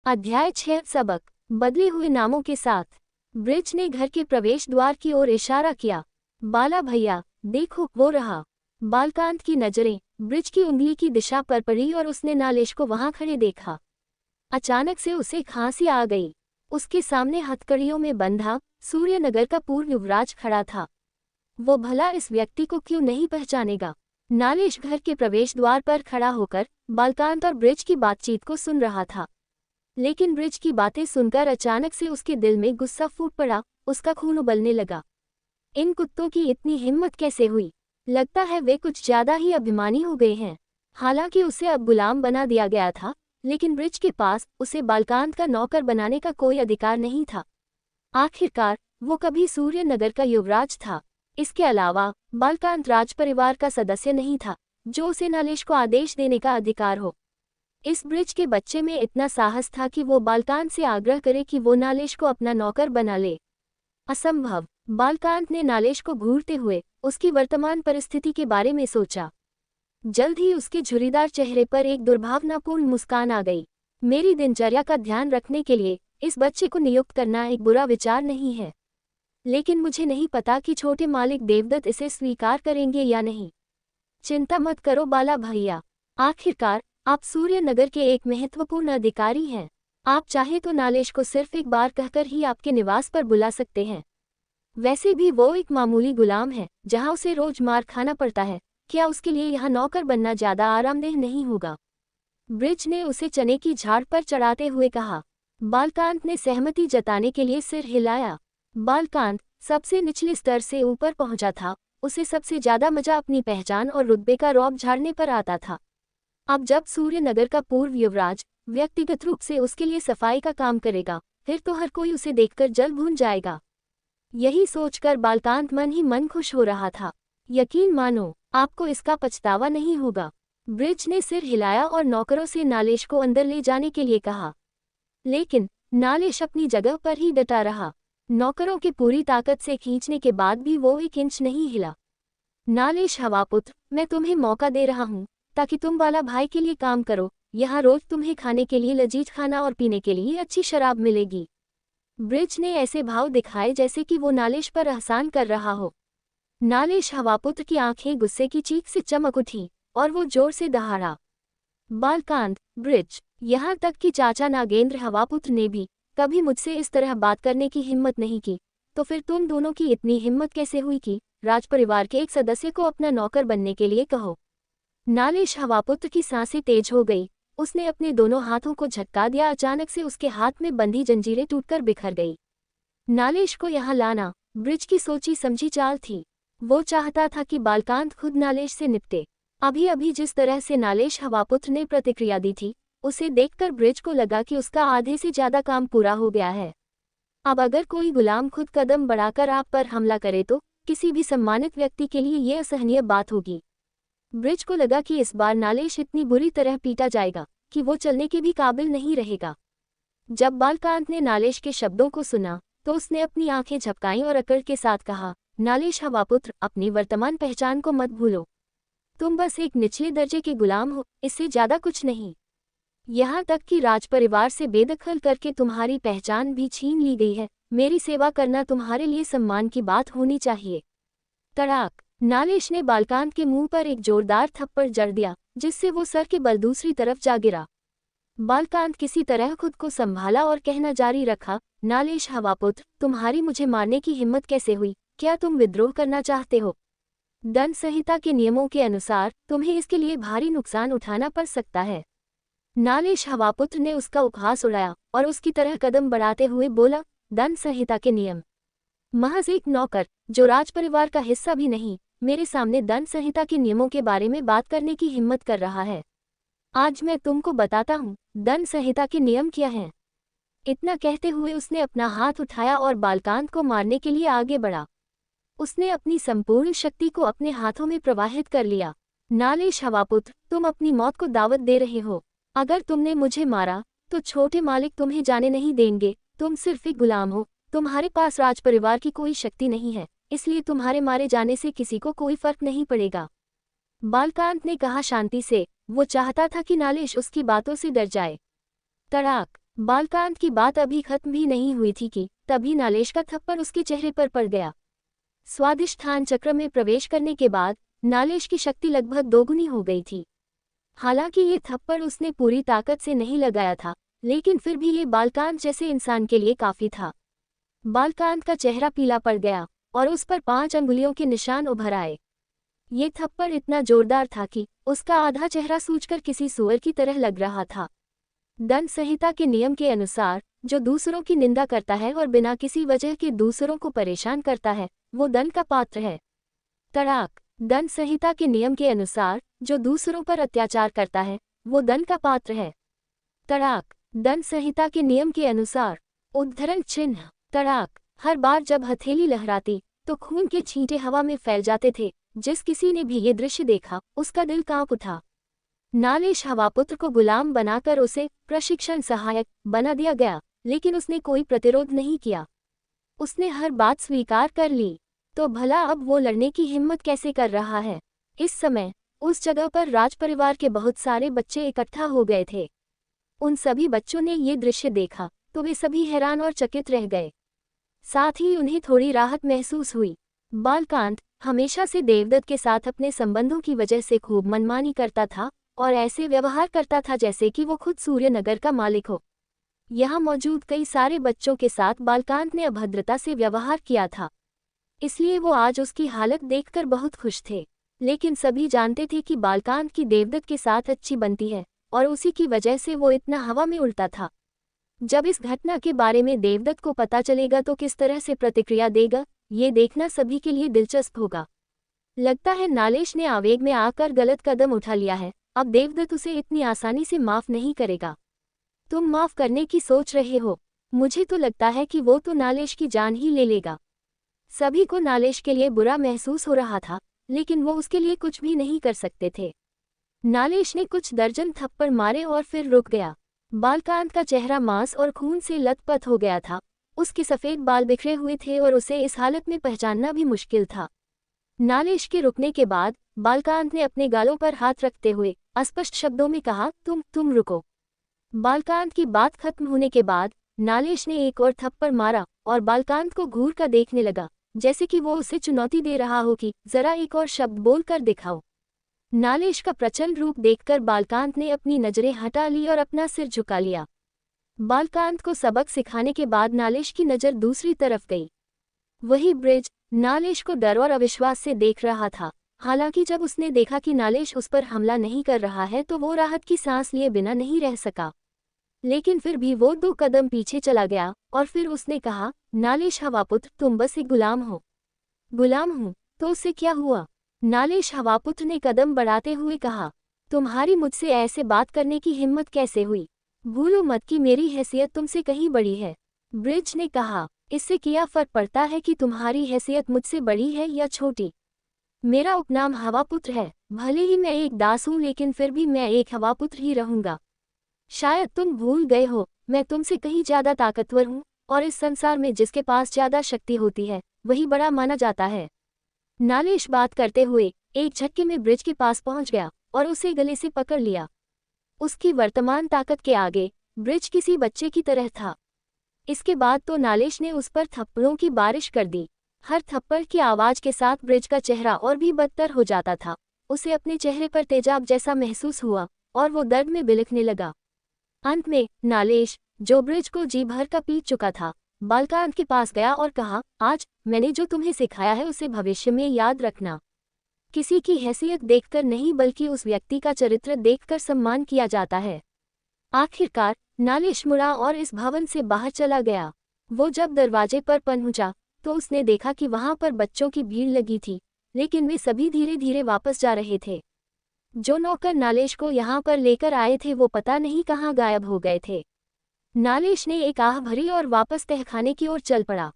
अध्याय 6 सबक बदले हुए नामों के साथ। ब्रिज ने घर के प्रवेश द्वार की ओर इशारा किया। बाला भैया देखो वो रहा। बालकांत की नजरें ब्रिज की उंगली की दिशा पर पड़ी और उसने नालेश को वहां खड़े देखा। अचानक से उसे खांसी आ गई। उसके सामने हथकड़ियों में बंधा सूर्यनगर का पूर्व युवराज खड़ा था। वो भला इस व्यक्ति को क्यों नहीं पहचानेगा। नालेश घर के प्रवेश द्वार पर खड़ा होकर बालकांत और ब्रिज की बातचीत को सुन रहा था। लेकिन ब्रिज की बातें सुनकर अचानक से उसके दिल में गुस्सा फूट पड़ा। उसका खून उबलने लगा। इन कुत्तों की इतनी हिम्मत कैसे हुई। लगता है वे कुछ ज्यादा ही अभिमानी हो गए हैं। हालांकि उसे अब गुलाम बना दिया गया था, लेकिन ब्रिज के पास उसे बालकांत का नौकर बनाने का कोई अधिकार नहीं था। आखिरकार वो कभी सूर्यनगर का युवराज था। इसके अलावा बालकांत राजपरिवार का सदस्य नहीं था जो उसे नालेश को आदेश देने का अधिकार हो। इस ब्रिज के बच्चे में इतना साहस था कि वो बालकांत से आग्रह करे कि वो नालेश को अपना नौकर बना ले। असंभव। बालकांत ने नालेश को घूरते हुए उसकी वर्तमान परिस्थिति के बारे में सोचा। जल्द ही उसके झुर्रीदार चेहरे पर एक दुर्भावनापूर्ण मुस्कान आ गई। मेरी दिनचर्या का ध्यान रखने के लिए इस बच्चे को नियुक्त करना एक बुरा विचार नहीं है, लेकिन मुझे नहीं पता कि छोटे मालिक देवदत्त इसे स्वीकार करेंगे या नहीं। चिंता मत करो बाला भैया, आखिरकार आप सूर्यनगर के एक महत्वपूर्ण अधिकारी हैं। आप चाहे तो नालेश को सिर्फ एक बार कहकर ही आपके निवास पर बुला सकते हैं। वैसे भी वो एक मामूली गुलाम है जहां उसे रोज मार खाना पड़ता है। क्या उसके लिए यहाँ नौकर बनना ज्यादा आरामदेह नहीं होगा। ब्रिज ने उसे चने की झाड़ पर चढ़ाते हुए कहा। बालकांत ने सहमति जताने के लिए सिर हिलाया। बालकांत सबसे निचले स्तर से ऊपर पहुंचा था। उसे सबसे ज्यादा मजा अपनी पहचान और रुतबे का रौब झाड़ने पर आता था। अब जब सूर्यनगर का पूर्व युवराज व्यक्तिगत रूप से उसके लिए सफाई का काम करेगा, फिर तो हर कोई उसे देखकर जल भून जाएगा। यही सोचकर बालकांत मन ही मन खुश हो रहा था। यकीन मानो आपको इसका पछतावा नहीं होगा। ब्रिज ने सिर हिलाया और नौकरों से नालेश को अंदर ले जाने के लिए कहा। लेकिन नालेश अपनी जगह पर ही डटा रहा। नौकरों की पूरी ताकत से खींचने के बाद भी वो एक इंच नहीं हिला। नालेश हवापुत्र, मैं तुम्हें मौका दे रहा हूँ ताकि तुम बाला भाई के लिए काम करो। यहाँ रोज तुम्हें खाने के लिए लजीज खाना और पीने के लिए अच्छी शराब मिलेगी। ब्रिज ने ऐसे भाव दिखाए जैसे कि वो नालेश पर एहसान कर रहा हो। नालेश हवापुत्र की आंखें गुस्से की चीख से चमक उठी और वो जोर से दहाड़ा। बालकांत, ब्रिज, यहाँ तक कि चाचा नागेंद्र हवापुत्र ने भी कभी मुझसे इस तरह बात करने की हिम्मत नहीं की, तो फिर तुम दोनों की इतनी हिम्मत कैसे हुई कि राजपरिवार के एक सदस्य को अपना नौकर बनने के लिए कहो। नालेश हवापुत्र की सांसें तेज हो गई। उसने अपने दोनों हाथों को झटका दिया। अचानक से उसके हाथ में बंधी जंजीरें टूटकर बिखर गई। नालेश को यहाँ लाना ब्रिज की सोची समझी चाल थी। वो चाहता था कि बालकांत खुद नालेश से निपटे। अभी अभी जिस तरह से नालेश हवापुत्र ने प्रतिक्रिया दी थी, उसे देखकर ब्रिज को लगा कि उसका आधे से ज्यादा काम पूरा हो गया है। अब अगर कोई गुलाम खुद कदम बढ़ाकर आप पर हमला करे तो किसी भी सम्मानित व्यक्ति के लिए ये असहनीय बात होगी। ब्रिज को लगा कि इस बार नालेश इतनी बुरी तरह पीटा जाएगा कि वो चलने के भी काबिल नहीं रहेगा। जब बालकांत ने नालेश के शब्दों को सुना तो उसने अपनी आंखें झपकाईं और अकड़ के साथ कहा, नालेश हवापुत्र, अपनी वर्तमान पहचान को मत भूलो। तुम बस एक निचले दर्जे के गुलाम हो, इससे ज्यादा कुछ नहीं। यहाँ तक कि राजपरिवार से बेदखल करके तुम्हारी पहचान भी छीन ली गई है। मेरी सेवा करना तुम्हारे लिए सम्मान की बात होनी चाहिए। तड़ाक! नालेश ने बालकांत के मुंह पर एक जोरदार थप्पड़ जड़ दिया, जिससे वो सर के बल दूसरी तरफ जा गिरा। बालकांत किसी तरह खुद को संभाला और कहना जारी रखा, नालेश हवापुत्र, तुम्हारी मुझे मारने की हिम्मत कैसे हुई। क्या तुम विद्रोह करना चाहते हो? दंड संहिता के नियमों के अनुसार तुम्हें इसके लिए भारी नुकसान उठाना पड़ सकता है। नालेश हवापुत्र ने उसका उपहास उड़ाया और उसकी तरह कदम बढ़ाते हुए बोला, दंड संहिता के नियम? महज एक नौकर जो राजपरिवार का हिस्सा भी नहीं, मेरे सामने दंड संहिता के नियमों के बारे में बात करने की हिम्मत कर रहा है। आज मैं तुमको बताता हूँ दंड संहिता के नियम क्या हैं। इतना कहते हुए उसने अपना हाथ उठाया और बालकांत को मारने के लिए आगे बढ़ा। उसने अपनी संपूर्ण शक्ति को अपने हाथों में प्रवाहित कर लिया। नालेश हवापुत्र, तुम अपनी मौत को दावत दे रहे हो। अगर तुमने मुझे मारा तो छोटे मालिक तुम्हें जाने नहीं देंगे। तुम सिर्फ एक गुलाम हो। तुम्हारे पास राजपरिवार की कोई शक्ति नहीं है, इसलिए तुम्हारे मारे जाने से किसी को कोई फर्क नहीं पड़ेगा। बालकांत ने कहा शांति से। वो चाहता था कि नालेश उसकी बातों से डर जाए। तड़ाक! बालकांत की बात अभी खत्म भी नहीं हुई थी कि तभी नालेश का थप्पड़ उसके चेहरे पर पड़ गया। स्वादिष्ठान चक्र में प्रवेश करने के बाद नालेश की शक्ति लगभग दोगुनी हो गई थी। हालांकि ये थप्पड़ उसने पूरी ताकत से नहीं लगाया था, लेकिन फिर भी ये बालकांत जैसे इंसान के लिए काफी था। बालकांत का चेहरा पीला पड़ गया और उस पर 5 अंगुलियों के निशान उभर आए। ये थप्पड़ इतना जोरदार था कि उसका आधा चेहरा सूजकर किसी सूअर की तरह लग रहा था। दंड संहिता के नियम के अनुसार जो दूसरों की निंदा करता है और बिना किसी वजह के दूसरों को परेशान करता है, वो दंड का पात्र है। तड़ाक। दंड संहिता के नियम के अनुसार जो दूसरों पर अत्याचार करता है, वो दंड का पात्र है। तड़ाक। दंड संहिता के नियम के अनुसार उद्धरण चिन्ह। तड़ाक। हर बार जब हथेली लहराती तो खून के छींटे हवा में फैल जाते थे। जिस किसी ने भी ये दृश्य देखा उसका दिल कांप उठा। नालेश हवापुत्र को गुलाम बनाकर उसे प्रशिक्षण सहायक बना दिया गया, लेकिन उसने कोई प्रतिरोध नहीं किया। उसने हर बात स्वीकार कर ली। तो भला अब वो लड़ने की हिम्मत कैसे कर रहा है? इस समय उस जगह पर राजपरिवार के बहुत सारे बच्चे इकट्ठा हो गए थे। उन सभी बच्चों ने ये दृश्य देखा तो वे सभी हैरान और चकित रह गए। साथ ही उन्हें थोड़ी राहत महसूस हुई। बालकांत हमेशा से देवदत्त के साथ अपने संबंधों की वजह से खूब मनमानी करता था और ऐसे व्यवहार करता था जैसे कि वो खुद सूर्यनगर का मालिक हो। यहाँ मौजूद कई सारे बच्चों के साथ बालकांत ने अभद्रता से व्यवहार किया था, इसलिए वो आज उसकी हालत देखकर बहुत खुश थे। लेकिन सभी जानते थे कि बालकांत की देवदत्त के साथ अच्छी बनती है और उसी की वजह से वो इतना हवा में उड़ता था। जब इस घटना के बारे में देवदत्त को पता चलेगा तो किस तरह से प्रतिक्रिया देगा, ये देखना सभी के लिए दिलचस्प होगा। लगता है नालेश ने आवेग में आकर गलत कदम उठा लिया है। अब देवदत्त उसे इतनी आसानी से माफ नहीं करेगा। तुम माफ करने की सोच रहे हो? मुझे तो लगता है कि वो तो नालेश की जान ही ले लेगा। सभी को नालेश के लिए बुरा महसूस हो रहा था, लेकिन वो उसके लिए कुछ भी नहीं कर सकते थे। नालेश ने कुछ दर्जन थप्पड़ मारे और फिर रुक गया। बालकांत का चेहरा मांस और खून से लथपथ हो गया था। उसके सफ़ेद बाल बिखरे हुए थे और उसे इस हालत में पहचानना भी मुश्किल था। नालेश के रुकने के बाद बालकांत ने अपने गालों पर हाथ रखते हुए अस्पष्ट शब्दों में कहा, तुम रुको। बालकांत की बात खत्म होने के बाद नालेश ने एक और थप्पड़ मारा और बालकांत को घूर कर देखने लगा, जैसे कि वो उसे चुनौती दे रहा हो कि जरा एक और शब्द बोल कर दिखाओ। नालेश का प्रचंड रूप देखकर बालकांत ने अपनी नजरें हटा ली और अपना सिर झुका लिया। बालकांत को सबक सिखाने के बाद नालेश की नज़र दूसरी तरफ गई। वही ब्रिज नालेश को डर और अविश्वास से देख रहा था। हालांकि जब उसने देखा कि नालेश उस पर हमला नहीं कर रहा है तो वो राहत की सांस लिए बिना नहीं रह सका। लेकिन फिर भी वो 2 कदम पीछे चला गया और फिर उसने कहा, नालेश हवापुत्र, तुम बस एक गुलाम हो। गुलाम हूँ तो उससे क्या हुआ? नालेश हवापुत्र ने कदम बढ़ाते हुए कहा, तुम्हारी मुझसे ऐसे बात करने की हिम्मत कैसे हुई? भूलो मत कि मेरी हैसियत तुमसे कहीं बड़ी है। ब्रिज ने कहा, इससे क्या फर्क पड़ता है कि तुम्हारी हैसियत मुझसे बड़ी है या छोटी? मेरा उपनाम हवापुत्र है। भले ही मैं एक दास हूँ, लेकिन फिर भी मैं एक हवापुत्र ही रहूंगा। शायद तुम भूल गए हो, मैं तुमसे कहीं ज्यादा ताकतवर हूँ और इस संसार में जिसके पास ज्यादा शक्ति होती है वही बड़ा माना जाता है। नालेश बात करते हुए एक झटके में ब्रिज के पास पहुंच गया और उसे गले से पकड़ लिया। उसकी वर्तमान ताकत के आगे ब्रिज किसी बच्चे की तरह था। इसके बाद तो नालेश ने उस पर थप्पड़ों की बारिश कर दी। हर थप्पड़ की आवाज के साथ ब्रिज का चेहरा और भी बदतर हो जाता था। उसे अपने चेहरे पर तेजाब जैसा महसूस हुआ और वो दर्द में बिलखने लगा। अंत में नालेश, जो ब्रिज को जी भर का पीट चुका था, बालकांत के पास गया और कहा, आज मैंने जो तुम्हें सिखाया है उसे भविष्य में याद रखना। किसी की हैसियत देखकर नहीं बल्कि उस व्यक्ति का चरित्र देखकर सम्मान किया जाता है। आखिरकार नालेश मुड़ा और इस भवन से बाहर चला गया। वो जब दरवाजे पर पहुंचा तो उसने देखा कि वहां पर बच्चों की भीड़ लगी थी, लेकिन वे सभी धीरे धीरे वापस जा रहे थे। जो नौकर नालेश को यहाँ पर लेकर आए थे वो पता नहीं कहाँ गायब हो गए थे। नालेश ने एक आह भरी और वापस तहखाने की ओर चल पड़ा।